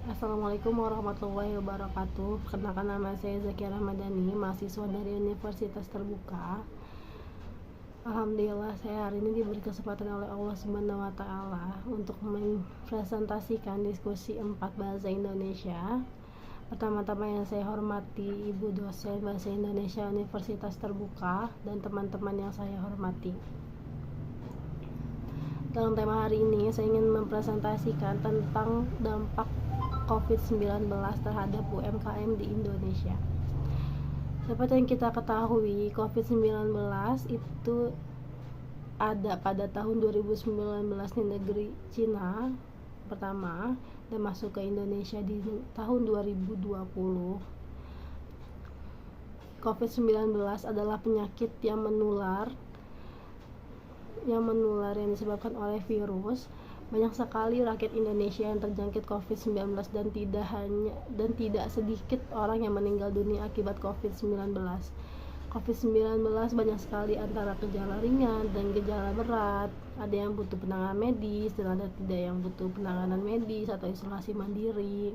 Assalamualaikum warahmatullahi wabarakatuh. Perkenalkan, nama saya Zakia Ramadhani, mahasiswa dari Universitas Terbuka. Alhamdulillah, saya hari ini diberi kesempatan oleh Allah Subhanahu wa taala untuk mempresentasikan diskusi 4 bahasa Indonesia. Pertama-tama yang saya hormati Ibu dosen Bahasa Indonesia Universitas Terbuka dan teman-teman yang saya hormati. Dalam tema hari ini, saya ingin mempresentasikan tentang dampak COVID-19 terhadap UMKM di Indonesia. Seperti yang kita ketahui, COVID-19 itu ada pada tahun 2019 di negeri Cina pertama dan masuk ke Indonesia di tahun 2020. COVID-19 adalah penyakit yang menular yang disebabkan oleh virus. Banyak sekali rakyat Indonesia yang terjangkit COVID-19 dan tidak sedikit orang yang meninggal dunia akibat COVID-19. COVID-19 banyak sekali antara gejala ringan dan gejala berat. Ada yang butuh penanganan medis dan ada tidak yang butuh penanganan medis atau isolasi mandiri.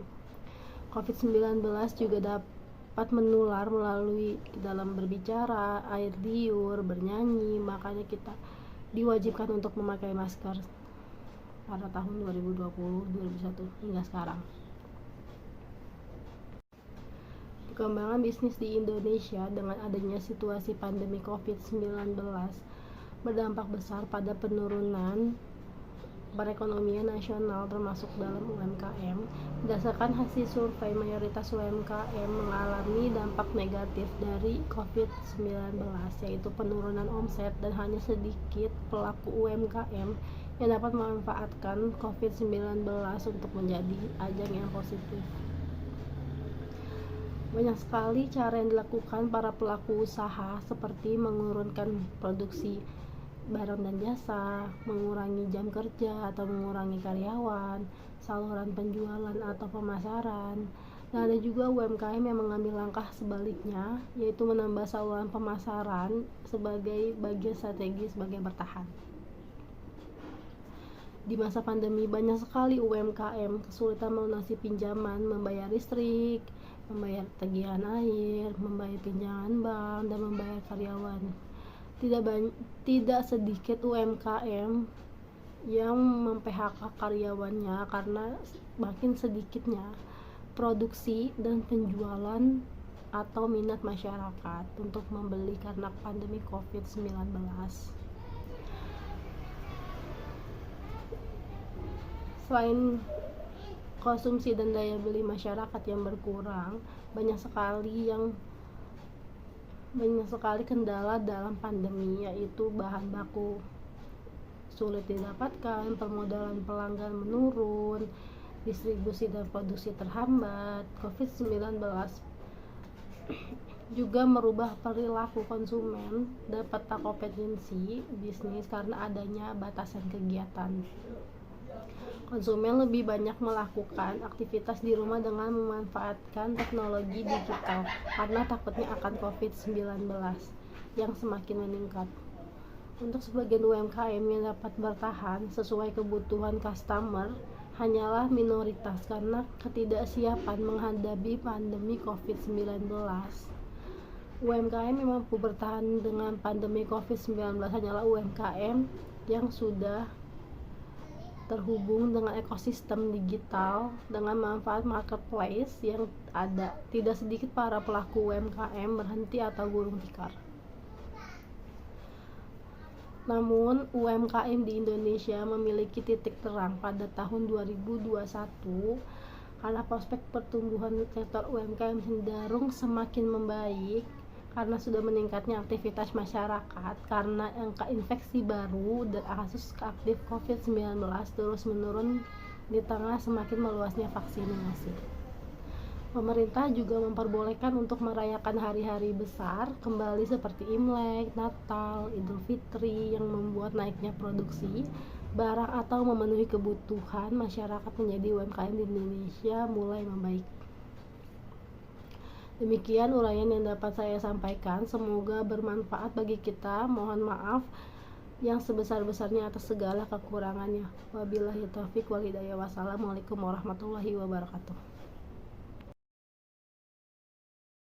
COVID-19 juga dapat menular melalui dalam berbicara, air liur, bernyanyi. Makanya kita diwajibkan untuk memakai masker pada tahun 2020, 2021 hingga sekarang. Perkembangan bisnis di Indonesia dengan adanya situasi pandemi COVID-19 berdampak besar pada penurunan perekonomian nasional termasuk dalam UMKM. Berdasarkan hasil survei, mayoritas UMKM mengalami dampak negatif dari COVID-19, yaitu penurunan omset, dan hanya sedikit pelaku UMKM yang dapat memanfaatkan COVID-19 untuk menjadi ajang yang positif. Banyak sekali cara yang dilakukan para pelaku usaha, seperti mengurunkan produksi barang dan jasa, mengurangi jam kerja atau mengurangi karyawan, saluran penjualan atau pemasaran. Dan ada juga UMKM yang mengambil langkah sebaliknya, yaitu menambah saluran pemasaran sebagai bagian strategi sebagai bertahan. Di masa pandemi, banyak sekali UMKM kesulitan melunasi pinjaman, membayar listrik, membayar tagihan air, membayar pinjaman bank, dan membayar karyawan. Tidak sedikit UMKM yang mem-PHK karyawannya karena makin sedikitnya produksi dan penjualan atau minat masyarakat untuk membeli karena pandemi COVID-19. Selain konsumsi dan daya beli masyarakat yang berkurang, banyak sekali kendala dalam pandemi, yaitu bahan baku sulit didapatkan, permodalan pelanggan menurun, distribusi dan produksi terhambat. COVID-19 juga merubah perilaku konsumen dan peta kompetensi bisnis karena adanya batasan kegiatan. Konsumen lebih banyak melakukan aktivitas di rumah dengan memanfaatkan teknologi digital karena takutnya akan COVID-19 yang semakin meningkat. Untuk sebagian UMKM yang dapat bertahan sesuai kebutuhan customer hanyalah minoritas karena ketidaksiapan menghadapi pandemi COVID-19. UMKM yang mampu bertahan dengan pandemi COVID-19 hanyalah UMKM yang sudah terhubung dengan ekosistem digital dengan manfaat marketplace yang ada. Tidak sedikit para pelaku UMKM berhenti atau gulung tikar. Namun UMKM di Indonesia memiliki titik terang pada tahun 2021 karena prospek pertumbuhan sektor UMKM cenderung semakin membaik karena sudah meningkatnya aktivitas masyarakat karena angka infeksi baru dan kasus aktif COVID-19 terus menurun di tengah semakin meluasnya vaksinasi. Pemerintah juga memperbolehkan untuk merayakan hari-hari besar kembali seperti Imlek, Natal, Idul Fitri yang membuat naiknya produksi barang atau memenuhi kebutuhan masyarakat menjadi UMKM di Indonesia mulai membaik. Demikian uraian yang dapat saya sampaikan, semoga bermanfaat bagi kita. Mohon maaf yang sebesar-besarnya atas segala kekurangannya. Wabillahi taufiq wal hidayah. Wassalamualaikum warahmatullahi wabarakatuh.